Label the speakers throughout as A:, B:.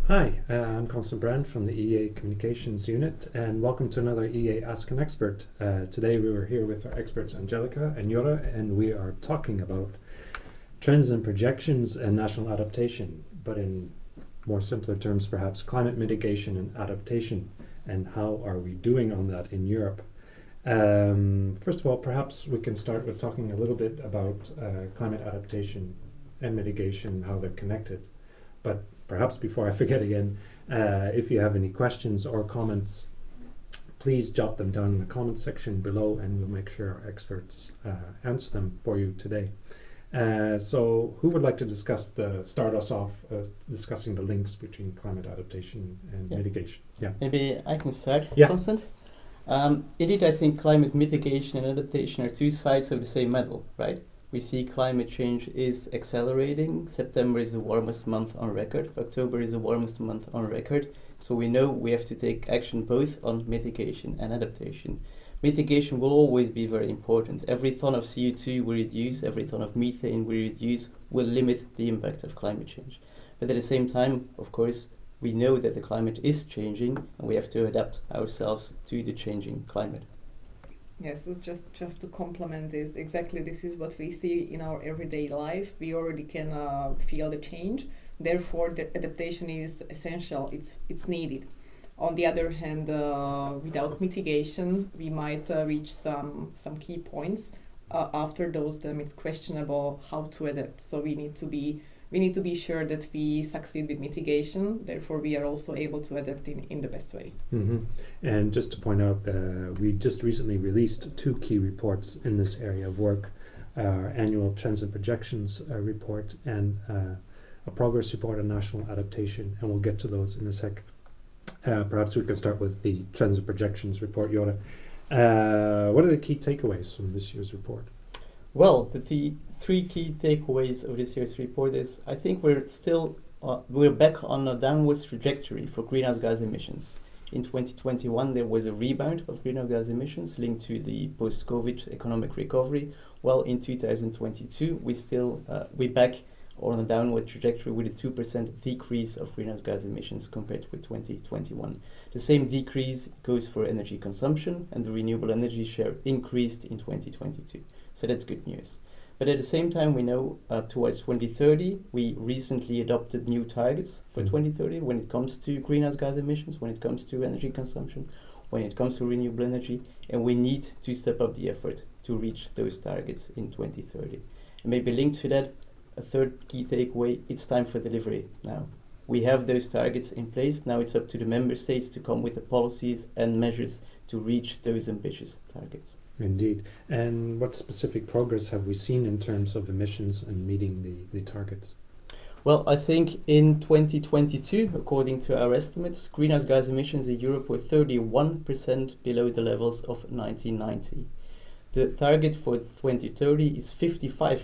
A: Hi, I'm Constant Brand from the EEA Communications Unit, and welcome to another EEA Ask an Expert. Today we were here with our experts Angelica and Jora, and we are talking about trends and projections and national adaptation, but in more simpler terms perhaps climate mitigation and adaptation, and how are we doing on that in Europe. First of all, perhaps we can start with talking a little bit about climate adaptation and mitigation, how they're connected. But perhaps before I forget again, if you have any questions or comments, please jot them down in the comments section below and we'll make sure our experts answer them for you today. So who would like to start us off discussing the links between climate adaptation and mitigation? Yeah.
B: Maybe I can start,
A: Yeah.
B: Constant. Indeed, I think climate mitigation and adaptation are two sides of the same medal, right? We see climate change is accelerating. September is the warmest month on record. October is the warmest month on record. So we know we have to take action both on mitigation and adaptation. Mitigation will always be very important. Every ton of CO2 we reduce, every ton of methane we reduce will limit the impact of climate change. But at the same time, of course, we know that the climate is changing and we have to adapt ourselves to the changing climate.
C: Yes, it's just to complement this. Exactly, this is what we see in our everyday life. We already can feel the change. Therefore, the adaptation is essential. It's needed. On the other hand, without mitigation, we might reach some key points. After those, then it's questionable how to adapt. So we need to be sure that we succeed with mitigation. Therefore, we are also able to adapt in the best way.
A: Mm-hmm. And just to point out, we just recently released two key reports in this area of work, our annual trends and projections report and a progress report on national adaptation, and we'll get to those in a sec. Perhaps we can start with the trends and projections report, Jora. What are the key takeaways from this year's report?
B: Well, the three key takeaways of this year's report is I think we're back on a downwards trajectory for greenhouse gas emissions. In 2021, there was a rebound of greenhouse gas emissions linked to the post-COVID economic recovery. Well, in 2022, we're back on a downward trajectory with a 2% decrease of greenhouse gas emissions compared with 2021. The same decrease goes for energy consumption, and the renewable energy share increased in 2022. So that's good news. But at the same time, we know towards 2030, we recently adopted new targets for 2030 when it comes to greenhouse gas emissions, when it comes to energy consumption, when it comes to renewable energy, and we need to step up the effort to reach those targets in 2030. And maybe linked to that, a third key takeaway, it's time for delivery now. We have those targets in place. Now it's up to the member states to come with the policies and measures to reach those ambitious targets.
A: Indeed. And what specific progress have we seen in terms of emissions and meeting the targets?
B: Well, I think in 2022, according to our estimates, greenhouse gas emissions in Europe were 31% below the levels of 1990. The target for 2030 is 55%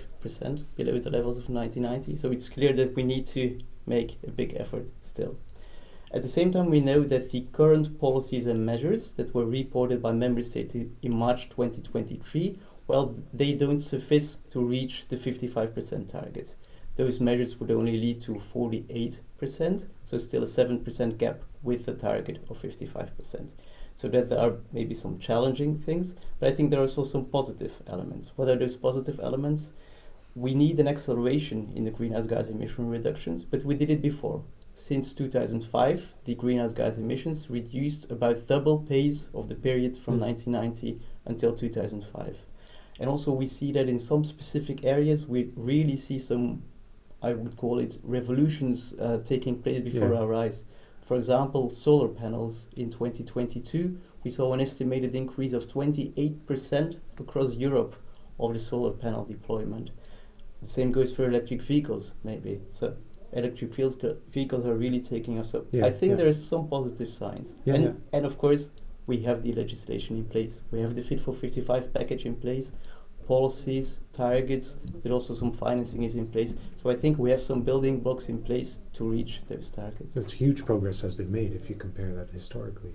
B: below the levels of 1990, so it's clear that we need to make a big effort still. At the same time, we know that the current policies and measures that were reported by member states in March 2023, well, they don't suffice to reach the 55% target. Those measures would only lead to 48%, so still a 7% gap with the target of 55%. So that there are maybe some challenging things, but I think there are also some positive elements. What are those positive elements? We need an acceleration in the greenhouse gas emission reductions, but we did it before. Since 2005, the greenhouse gas emissions reduced about double pace of the period from 1990 until 2005. And also we see that in some specific areas, we really see some, I would call it, revolutions taking place before our eyes. For example, solar panels in 2022, we saw an estimated increase of 28% across Europe of the solar panel deployment. The same goes for electric vehicles, maybe. So electric vehicles are really taking off. So I think there are some positive signs. And of course, we have the legislation in place. We have the Fit for 55 package in place, policies, targets, but also some financing is in place. So I think we have some building blocks in place to reach those targets.
A: That's huge progress has been made if you compare that historically.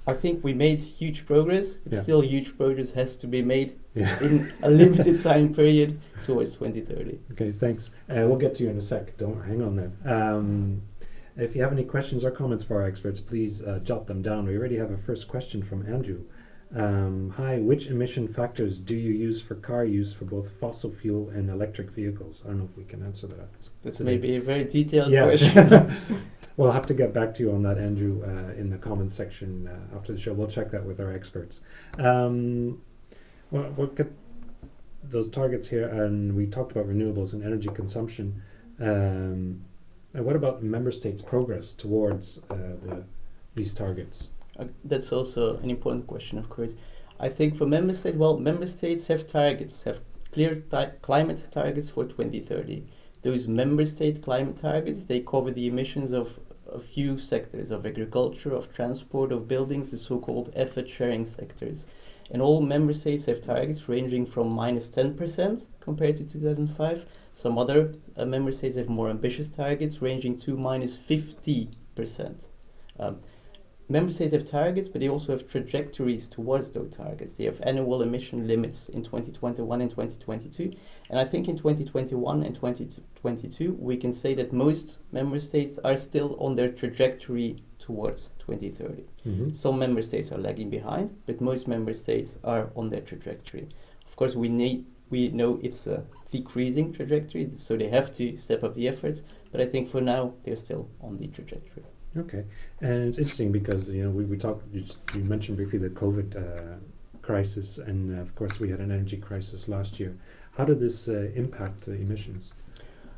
B: I think we made huge progress, but still huge progress has to be made in a limited time period towards 2030.
A: Okay, thanks. We'll get to you in a sec. Don't hang on there. If you have any questions or comments for our experts, please jot them down. We already have a first question from Andrew. Hi, which emission factors do you use for car use for both fossil fuel and electric vehicles? I don't know if we can answer that.
B: That's
A: today.
B: maybe a very detailed
A: Yeah.
B: question.
A: We'll have to get back to you on that, Andrew, in the comments section after the show. We'll check that with our experts. We'll get those targets here, and we talked about renewables and energy consumption. And what about member states' progress towards these targets?
B: That's also an important question, of course. I think for member states, member states have targets, have clear climate targets for 2030. Those member state climate targets, they cover the emissions of a few sectors, of agriculture, of transport, of buildings, the so-called effort sharing sectors. And all member states have targets ranging from minus 10% compared to 2005. Some other member states have more ambitious targets ranging to minus 50%. Member states have targets, but they also have trajectories towards those targets. They have annual emission limits in 2021 and 2022. And I think in 2021 and 2022, we can say that most member states are still on their trajectory towards 2030.
A: Mm-hmm.
B: Some member states are lagging behind, but most member states are on their trajectory. Of course, we know it's a decreasing trajectory, so they have to step up the efforts. But I think for now, they're still on the trajectory.
A: Okay, and it's interesting because we talked. You mentioned briefly the COVID crisis, and of course we had an energy crisis last year. How did this impact emissions?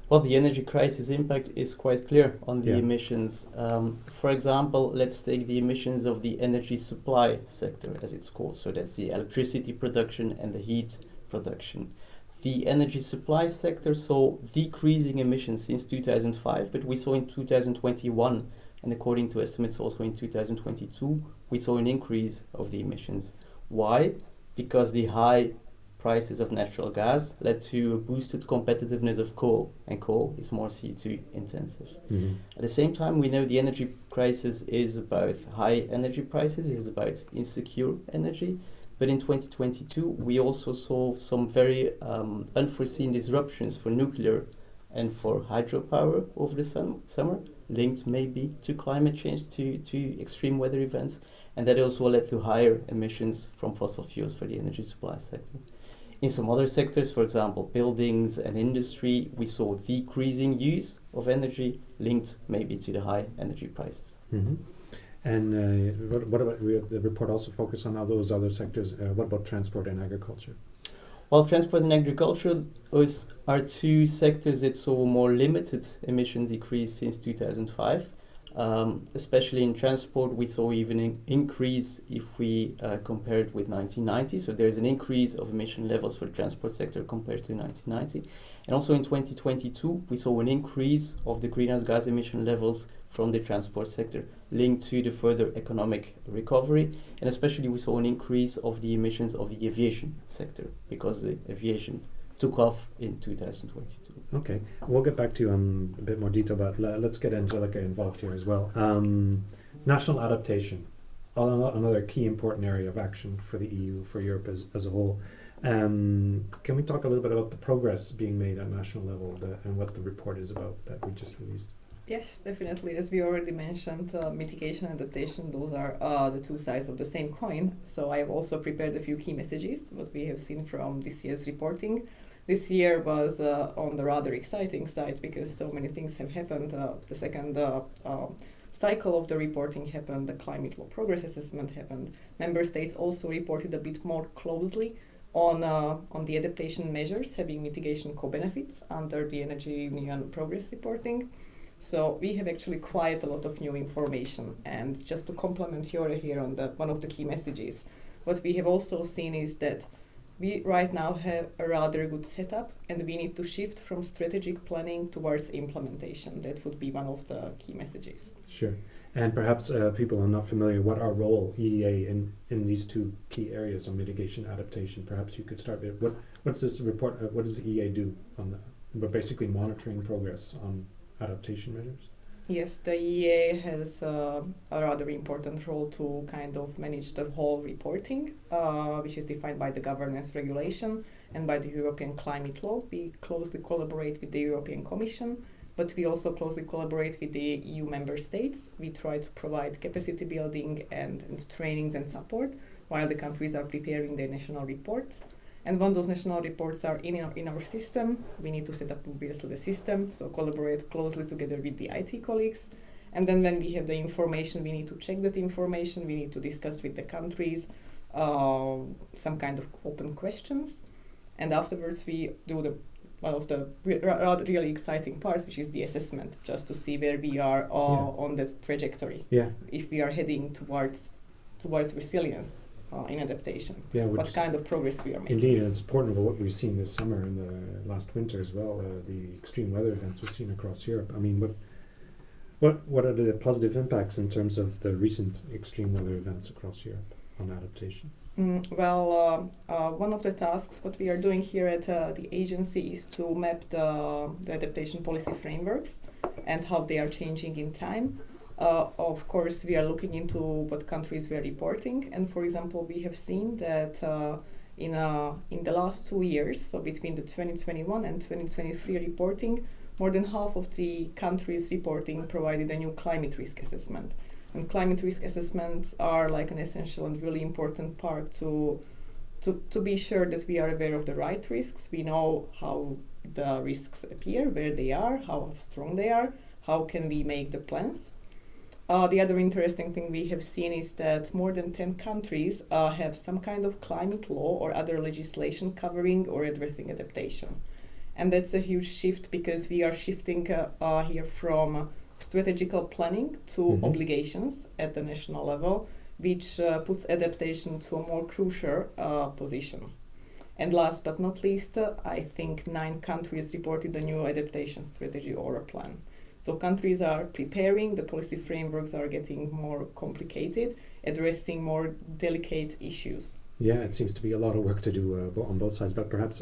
B: Well, the energy crisis impact is quite clear on the emissions. For example, let's take the emissions of the energy supply sector, as it's called. So that's the electricity production and the heat production. The energy supply sector saw decreasing emissions since 2005, but we saw in 2021. And according to estimates also in 2022, we saw an increase of the emissions. Why? Because the high prices of natural gas led to a boosted competitiveness of coal, and coal is more CO2 intensive.
A: Mm-hmm.
B: At the same time, we know the energy crisis is about high energy prices, it is about insecure energy. But in 2022, we also saw some very unforeseen disruptions for nuclear and for hydropower over the summer, linked maybe to climate change, to extreme weather events, and that also led to higher emissions from fossil fuels for the energy supply sector. In some other sectors, for example, buildings and industry, we saw decreasing use of energy linked maybe to the high energy prices.
A: Mm-hmm. And what about, the report also focused on all those other sectors. What about transport and agriculture?
B: Well, transport and agriculture are two sectors that saw more limited emission decrease since 2005. Especially in transport, we saw even an increase if we compare it with 1990. So there's an increase of emission levels for the transport sector compared to 1990. And also in 2022, we saw an increase of the greenhouse gas emission levels from the transport sector linked to the further economic recovery. And especially we saw an increase of the emissions of the aviation sector because the aviation took off in 2022.
A: Okay, we'll get back to you on a bit more detail, but let's get Angelica involved here as well. National adaptation, another key important area of action for the EU, for Europe as a whole. Can we talk a little bit about the progress being made at national level and what the report is about that we just released?
C: Yes, definitely. As we already mentioned, mitigation and adaptation, those are the two sides of the same coin. So I have also prepared a few key messages, what we have seen from this year's reporting. This year was on the rather exciting side because so many things have happened. The second cycle of the reporting happened, the climate law progress assessment happened. Member states also reported a bit more closely on the adaptation measures having mitigation co-benefits under the Energy Union progress reporting. So we have actually quite a lot of new information. And just to complement Jore here on one of the key messages, what we have also seen is that we right now have a rather good setup and we need to shift from strategic planning towards implementation. That would be one of the key messages.
A: Sure. And perhaps people are not familiar, what our role, EEA, in these two key areas of mitigation adaptation. Perhaps you could start with what's this report, what does the EEA do on that? We're basically monitoring progress on adaptation measures.
C: Yes, the EEA has a rather important role to kind of manage the whole reporting, which is defined by the governance regulation and by the European climate law. We closely collaborate with the European Commission but we also closely collaborate with the EU member states. We try to provide capacity building and trainings and support while the countries are preparing their national reports. And when those national reports are in our system, we need to set up obviously the system, so collaborate closely together with the IT colleagues. And then when we have the information, we need to check that information, we need to discuss with the countries some kind of open questions. And afterwards we do one of the really exciting parts, which is the assessment, just to see where we are on the trajectory.
A: Yeah.
C: If we are heading towards resilience in adaptation,
A: Yeah,
C: what kind of progress we are making.
A: Indeed, and it's important what we've seen this summer and the last winter as well, the extreme weather events we've seen across Europe. I mean, what are the positive impacts in terms of the recent extreme weather events across Europe on adaptation?
C: One of the tasks what we are doing here at the agency is to map the adaptation policy frameworks and how they are changing in time. Of course, we are looking into what countries we are reporting, and for example, we have seen that in the last 2 years, so between the 2021 and 2023 reporting, more than half of the countries reporting provided a new climate risk assessment. And climate risk assessments are like an essential and really important part to be sure that we are aware of the right risks. We know how the risks appear, where they are, how strong they are, how can we make the plans. The other interesting thing we have seen is that more than 10 countries have some kind of climate law or other legislation covering or addressing adaptation. And that's a huge shift because we are shifting here from strategical planning to obligations at the national level, which puts adaptation to a more crucial position. And last but not least, I think 9 countries reported a new adaptation strategy or a plan. So countries are preparing, the policy frameworks are getting more complicated, addressing more delicate issues.
A: Yeah, it seems to be a lot of work to do on both sides, but perhaps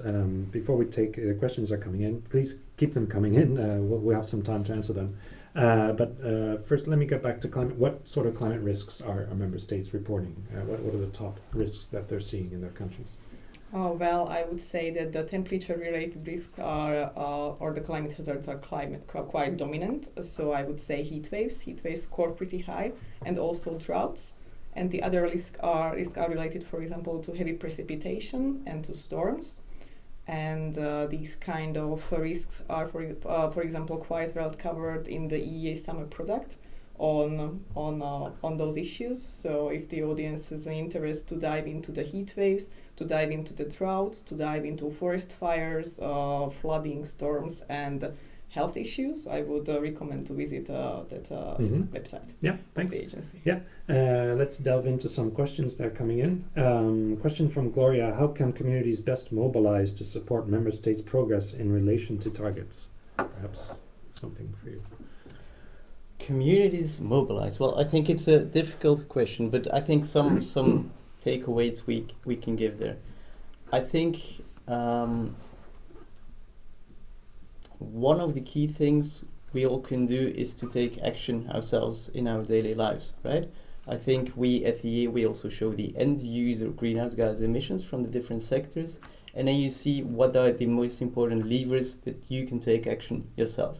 A: before we take questions are coming in, please keep them coming in. We'll have some time to answer them. But first, let me get back to climate. What sort of climate risks are member states reporting? What are the top risks that they're seeing in their countries?
C: Well, I would say that the temperature-related risks are, or the climate hazards are quite dominant. So I would say heat waves score pretty high, and also droughts. And the other risks are related, for example, to heavy precipitation and to storms. And these kind of risks are, for example, quite well covered in the EEA summer product on those issues. So if the audience has an interest to dive into the heat waves, to dive into the droughts, to dive into forest fires, flooding, storms, and health issues, I would recommend to visit that website.
A: Yeah, thanks.
C: The agency.
A: Yeah, let's delve into some questions that are coming in. Question from Gloria: how can communities best mobilize to support member states' progress in relation to targets? Perhaps something for you.
B: Communities mobilize. Well, I think it's a difficult question, but I think some takeaways we can give there. I think one of the key things we all can do is to take action ourselves in our daily lives, right? I think we at the EEA, we also show the end user greenhouse gas emissions from the different sectors, and then you see what are the most important levers that you can take action yourself.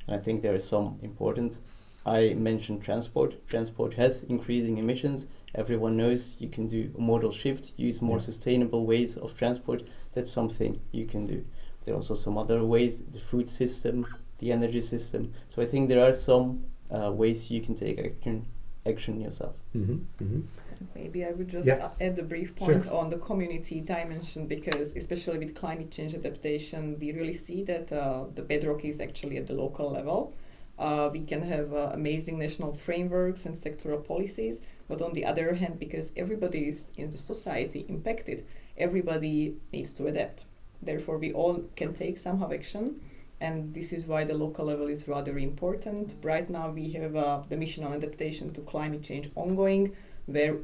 B: And I think there are some important. I mentioned transport. Transport has increasing emissions. Everyone knows you can do a modal shift, use more sustainable ways of transport. That's something you can do. There are also some other ways, the food system, the energy system. So I think there are some ways you can take action yourself.
C: Maybe I would just add a brief point on the community dimension, because especially with climate change adaptation, we really see that the bedrock is actually at the local level. We can have amazing national frameworks and sectoral policies, but on the other hand, because everybody is in the society impacted, everybody needs to adapt. Therefore, we all can take somehow action, and this is why the local level is rather important. Right now, we have the mission on adaptation to climate change ongoing, where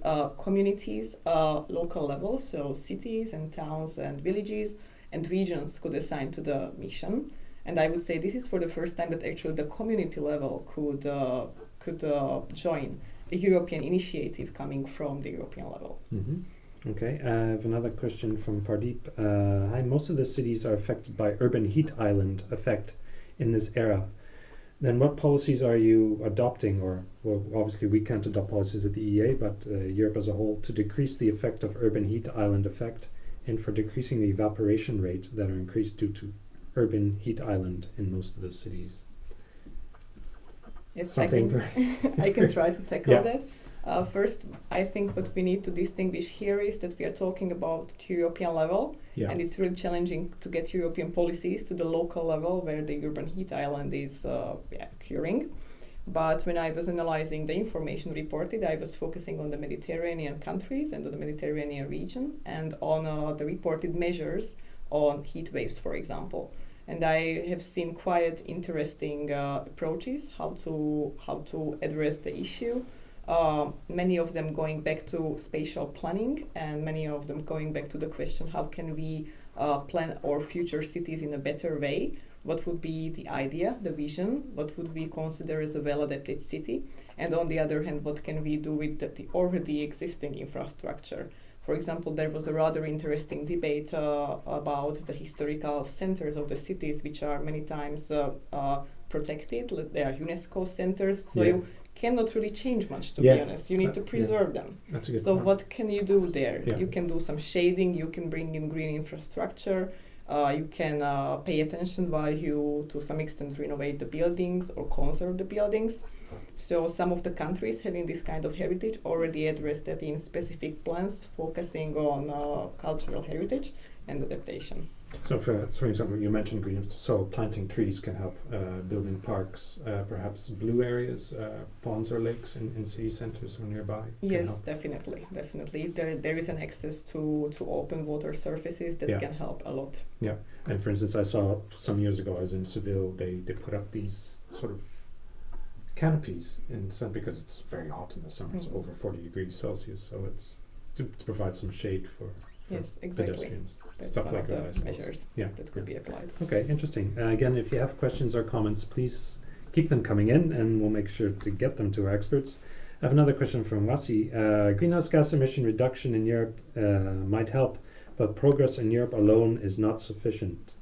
C: communities, local levels, so cities and towns and villages and regions could assign to the mission. And I would say this is for the first time that actually the community level could join a European initiative coming from the European level.
A: Okay, I have another question from Pardeep. Hi, most of the cities are affected by urban heat island effect in this era. Then what policies are you adopting, or well, obviously we can't adopt policies at the EEA, but Europe as a whole, to decrease the effect of urban heat island effect and for decreasing the evaporation rate that are increased due to urban heat island in most of the cities?
C: Yes,
A: Something
C: I can try to tackle
A: Yeah.
C: that. First, I think what we need to distinguish here is that we are talking about European level,
A: Yeah.
C: and it's really challenging to get European policies to the local level where the urban heat island is occurring. But when I was analyzing the information reported, I was focusing on the Mediterranean countries and on the Mediterranean region and on the reported measures on heat waves, for example. And I have seen quite interesting approaches how to address the issue. Many of them going back to spatial planning, and many of them going back to the question: how can we plan our future cities in a better way? What would be the idea, the vision? What would we consider as a well-adapted city? And on the other hand, what can we do with the already existing infrastructure? For example, there was a rather interesting debate about the historical centers of the cities, which are many times protected. They are UNESCO centers, so
A: Yeah.
C: you cannot really change much, to
A: Yeah.
C: be honest. You need to preserve them.
A: That's a good
C: So
A: point.
C: what can you do there?
A: Yeah.
C: You can do some shading, you can bring in green infrastructure, you can pay attention while you, to some extent, renovate the buildings or conserve the buildings. So some of the countries having this kind of heritage already addressed that in specific plans, focusing on cultural heritage and adaptation.
A: So for example, you mentioned green, so planting trees can help, building parks, perhaps blue areas, ponds or lakes in city centers or nearby. Can
C: Yes,
A: help.
C: definitely. If there is an access to open water surfaces, that
A: Yeah.
C: can help a lot.
A: And for instance, I saw some years ago, I was in Seville, they put up these sort of canopies in sun because it's very hot in the summer, it's
C: Mhm.
A: over 40 degrees Celsius, so it's to provide some shade for
C: Yes, exactly.
A: pedestrians.
C: That's
A: Stuff
C: one
A: like
C: of
A: that, I
C: the
A: suppose.
C: measures
A: Yeah.
C: that could be applied.
A: Okay, interesting. Again, if you have questions or comments, please keep them coming in and we'll make sure to get them to our experts. I have another question from Wasi. Greenhouse gas emission reduction in Europe might help, but progress in Europe alone is not sufficient.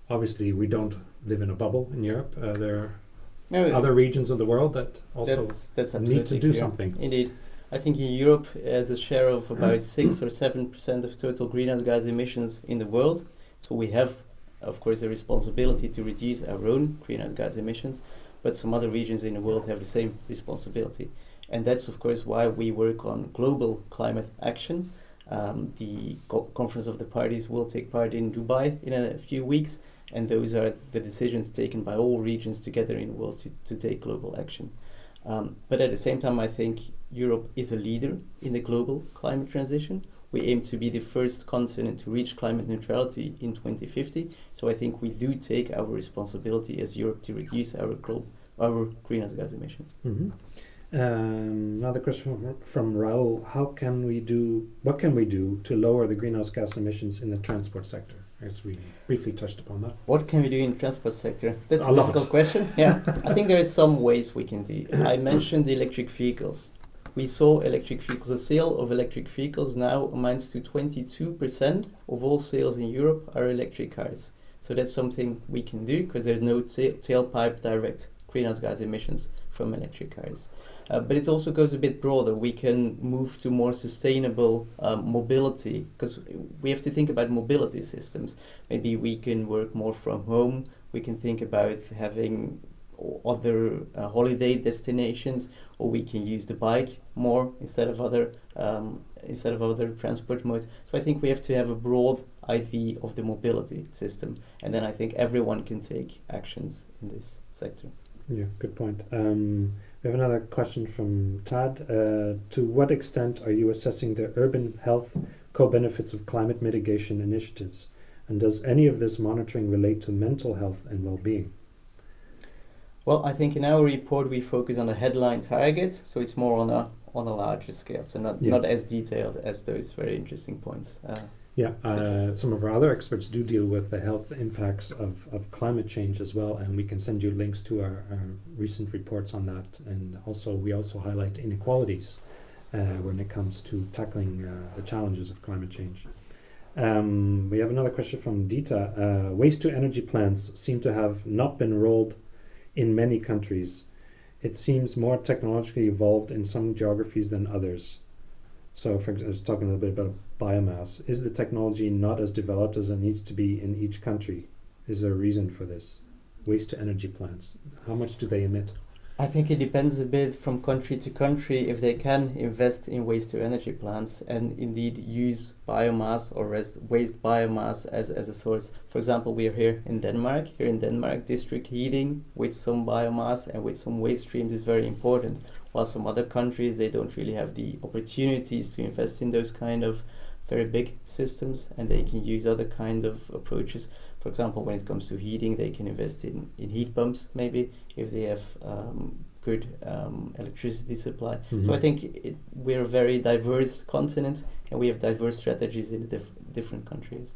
A: Obviously, we don't live in a bubble in Europe. There are other regions of the world that also
B: that's
A: need to
B: absolutely
A: do
B: clear.
A: something.
B: Indeed. I think in Europe, as a share of about 6 or 7% of total greenhouse gas emissions in the world, so we have, of course, a responsibility to reduce our own greenhouse gas emissions, but some other regions in the world have the same responsibility. And that's, of course, why we work on global climate action. The Conference of the Parties will take part in Dubai in a few weeks, and those are the decisions taken by all regions together in the world to take global action. But at the same time, I think Europe is a leader in the global climate transition. We aim to be the first continent to reach climate neutrality in 2050. So I think we do take our responsibility as Europe to reduce our greenhouse gas emissions.
A: Mm-hmm. Another question from Raul. What can we do to lower the greenhouse gas emissions in the transport sector? As we briefly touched upon that.
B: What can we do in the transport sector? That's
A: I
B: a
A: love
B: difficult
A: it.
B: question. Yeah, I think there is some ways we can do. I mentioned the electric vehicles. We saw electric vehicles. The sale of electric vehicles now amounts to 22% of all sales in Europe are electric cars. So that's something we can do because there's no tailpipe direct greenhouse gas emissions from electric cars. But it also goes a bit broader. We can move to more sustainable mobility because we have to think about mobility systems. Maybe we can work more from home. We can think about having other holiday destinations, or we can use the bike more instead of other transport modes. So I think we have to have a broad idea of the mobility system, and then I think everyone can take actions in this sector.
A: Yeah, good point. We have another question from Tad. To what extent are you assessing the urban health co-benefits of climate mitigation initiatives? And does any of this monitoring relate to mental health and well-being?
B: Well, I think in our report we focus on the headline targets, so it's more on a larger scale, so not as detailed as those very interesting points.
A: Some of our other experts do deal with the health impacts of climate change as well, and we can send you links to our recent reports on that. And we also highlight inequalities when it comes to tackling the challenges of climate change. We have another question from Dita. Waste to energy plants seem to have not been rolled in many countries. It seems more technologically evolved in some geographies than others. So, for example, I was talking a little bit about biomass. Is the technology not as developed as it needs to be in each country? Is there a reason for this? Waste to energy plants, how much do they emit?
B: I think it depends a bit from country to country if they can invest in waste to energy plants and indeed use biomass or waste biomass as a source. For example, we are here in Denmark. Here in Denmark, district heating with some biomass and with some waste streams is very important. While some other countries, they don't really have the opportunities to invest in those kind of very big systems, and they can use other kinds of approaches. For example, when it comes to heating, they can invest in heat pumps, maybe, if they have good electricity supply. So I think we're a very diverse continent, and we have diverse strategies in different countries.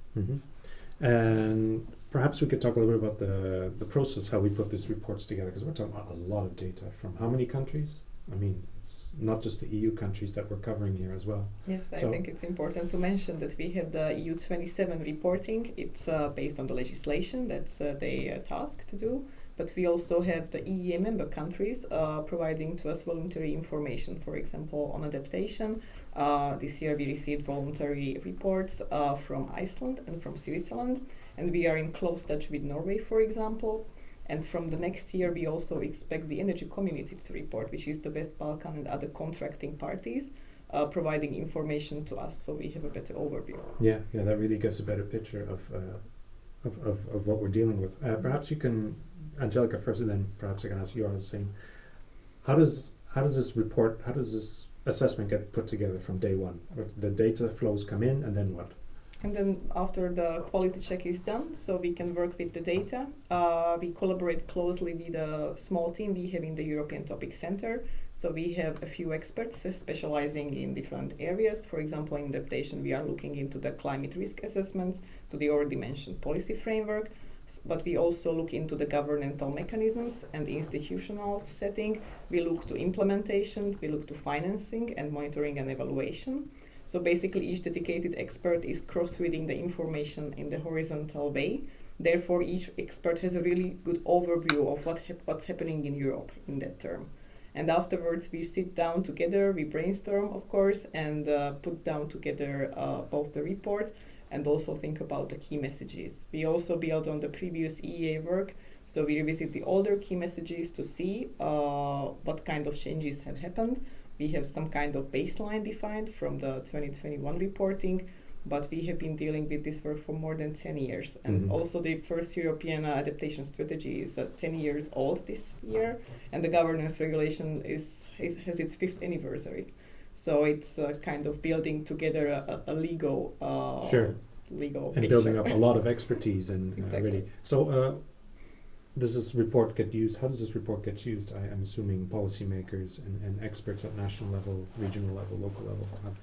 A: And perhaps we could talk a little bit about the process, how we put these reports together, because we're talking about a lot of data from how many countries? I mean, it's not just the EU countries that we're covering here as well.
C: Yes, I think it's important to mention that we have the EU 27 reporting. It's based on the legislation that's they tasked to do. But we also have the EEA member countries providing to us voluntary information, for example, on adaptation. This year we received voluntary reports from Iceland and from Switzerland, and we are in close touch with Norway, for example. And from the next year, we also expect the energy community to report, which is the West Balkan and other contracting parties, providing information to us, so we have a better overview.
A: Yeah, that really gives a better picture of what we're dealing with. Perhaps you can, Angelica, first, and then perhaps I can ask you on the same. How does this assessment get put together from day one? The data flows come in, and then what?
C: And then after the quality check is done, so we can work with the data. We collaborate closely with a small team we have in the European Topic Center. So we have a few experts specializing in different areas. For example, in adaptation, we are looking into the climate risk assessments, to the already mentioned policy framework, but we also look into the governmental mechanisms and institutional setting. We look to implementation, we look to financing and monitoring and evaluation. So basically, each dedicated expert is cross-reading the information in the horizontal way. Therefore, each expert has a really good overview of what's happening in Europe in that term. And afterwards, we sit down together, we brainstorm, of course, and put down together both the report and also think about the key messages. We also build on the previous EEA work, so we revisit the older key messages to see what kind of changes have happened. We have some kind of baseline defined from the 2021 reporting, but we have been dealing with this work for more than 10 years. And also the first European adaptation strategy is 10 years old this year, and the governance regulation has its 5th anniversary. So it's kind of building together a legal legal
A: and
C: picture.
A: building up a lot of expertise and
C: Exactly.
A: really. So does this report get used? How does this report get used? I'm assuming policymakers and experts at national level, regional level, local level have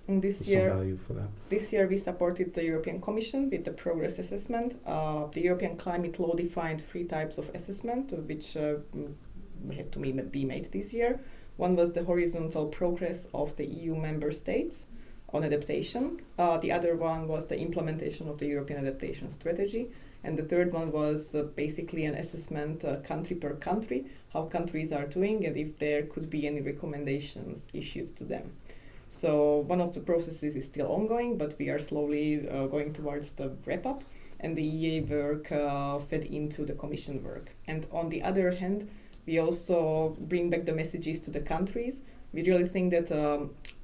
C: And this
A: some
C: year,
A: value for that.
C: This year we supported the European Commission with the progress assessment. The European climate law defined 3 types of assessment, which had to be made this year. One was the horizontal progress of the EU member states on adaptation. The other one was the implementation of the European adaptation strategy. And the third one was basically an assessment country per country, how countries are doing and if there could be any recommendations issued to them. So one of the processes is still ongoing, but we are slowly going towards the wrap-up, and the EEA work fed into the Commission work. And on the other hand, we also bring back the messages to the countries. We really think that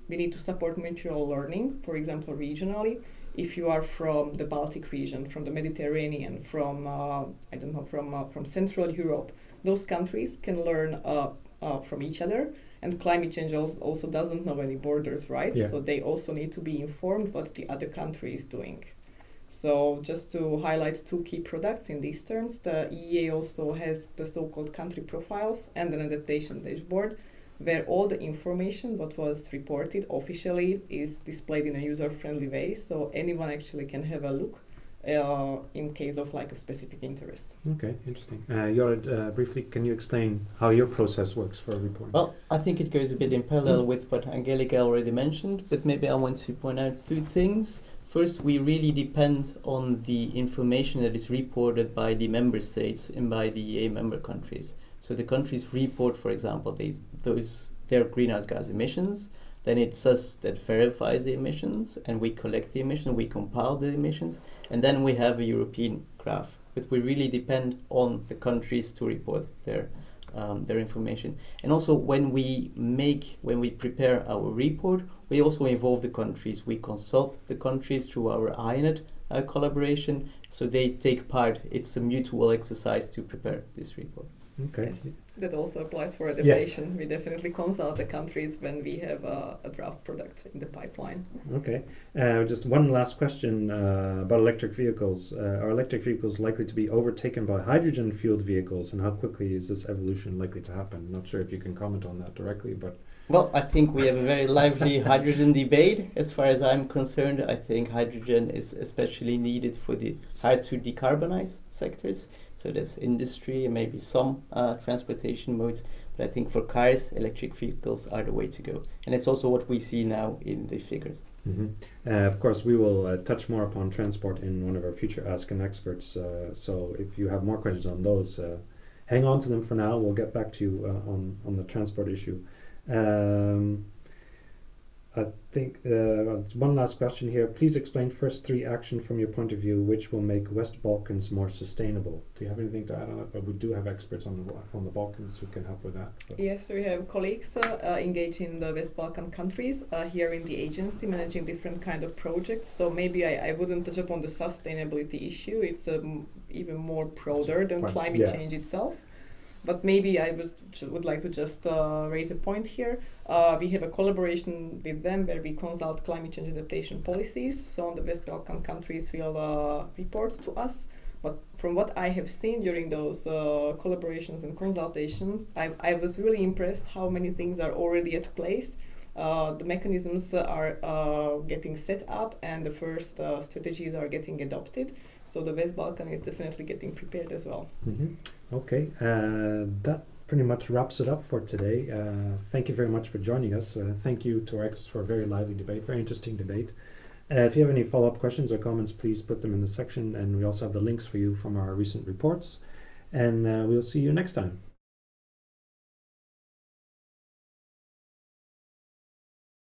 C: we need to support mutual learning, for example, regionally. If you are from the Baltic region, from the Mediterranean, from from Central Europe, those countries can learn from each other. And climate change also doesn't know any borders, right?
A: Yeah.
C: So they also need to be informed what the other country is doing. So just to highlight 2 key products in these terms, the EEA also has the so-called country profiles and an adaptation dashboard, where all the information what was reported officially is displayed in a user-friendly way, so anyone actually can have a look in case of like a specific interest.
A: Okay, interesting. Jorrit, briefly, can you explain how your process works for reporting?
B: Well, I think it goes a bit in parallel with what Angelica already mentioned, but maybe I want to point out 2 things. First, we really depend on the information that is reported by the member states and by the EEA member countries. So the countries report, for example, their greenhouse gas emissions. Then it's us that verifies the emissions, and we collect the emissions, we compile the emissions, and then we have a European graph. But we really depend on the countries to report their information. And also when we prepare our report, we also involve the countries. We consult the countries through our INET collaboration, so they take part. It's a mutual exercise to prepare this report.
A: Okay.
C: Yes, that also applies for adaptation. Yeah. We definitely consult the countries when we have a draft product in the pipeline.
A: Okay. Just one last question about electric vehicles. Are electric vehicles likely to be overtaken by hydrogen-fueled vehicles, and how quickly is this evolution likely to happen? Not sure if you can comment on that directly, but...
B: Well, I think we have a very lively hydrogen debate. As far as I'm concerned, I think hydrogen is especially needed for the hard to decarbonize sectors. So that's industry and maybe some transportation modes. But I think for cars, electric vehicles are the way to go. And it's also what we see now in the figures.
A: Mm-hmm. Of course, we will touch more upon transport in one of our future Ask an Experts. So if you have more questions on those, hang on to them for now. We'll get back to you on the transport issue. I think one last question here. Please explain first 3 actions from your point of view which will make West Balkans more sustainable. Do you have anything to add on it? But we do have experts on the Balkans who can help with that. But.
C: Yes, we have colleagues engaged in the West Balkan countries here in the agency, managing different kind of projects. So maybe I wouldn't touch upon the sustainability issue. It's even more broader than climate change itself. But maybe I would like to just raise a point here. We have a collaboration with them where we consult climate change adaptation policies. So the West Balkan countries will report to us. But from what I have seen during those collaborations and consultations, I was really impressed how many things are already at place. The mechanisms are getting set up and the first strategies are getting adopted. So the West Balkan is definitely getting prepared as well.
A: Mm-hmm. Okay, that pretty much wraps it up for today. Thank you very much for joining us. Thank you to our experts for a very lively debate, very interesting debate. If you have any follow-up questions or comments, please put them in the section, and we also have the links for you from our recent reports. And we'll see you next time.